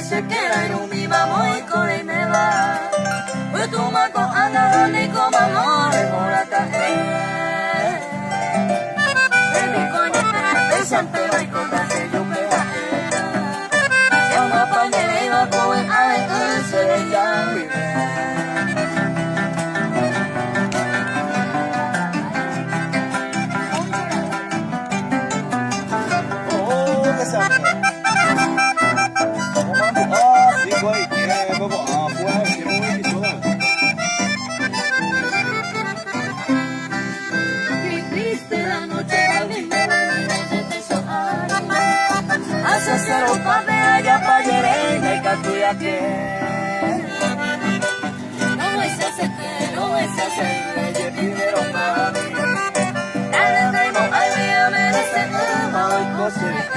cercherà in un viva moi con le me va e tu ma con andare nei come amore morata e mi cogne e sempre vai con la se io me va siamo a pagliare la come ai se le chiami Sasero pape allá pa' Yerena y Catuyaque. No es ese que, no es ese, ella primero para mí. Dale, traigo, ay, voy a merecer, hoy cosé.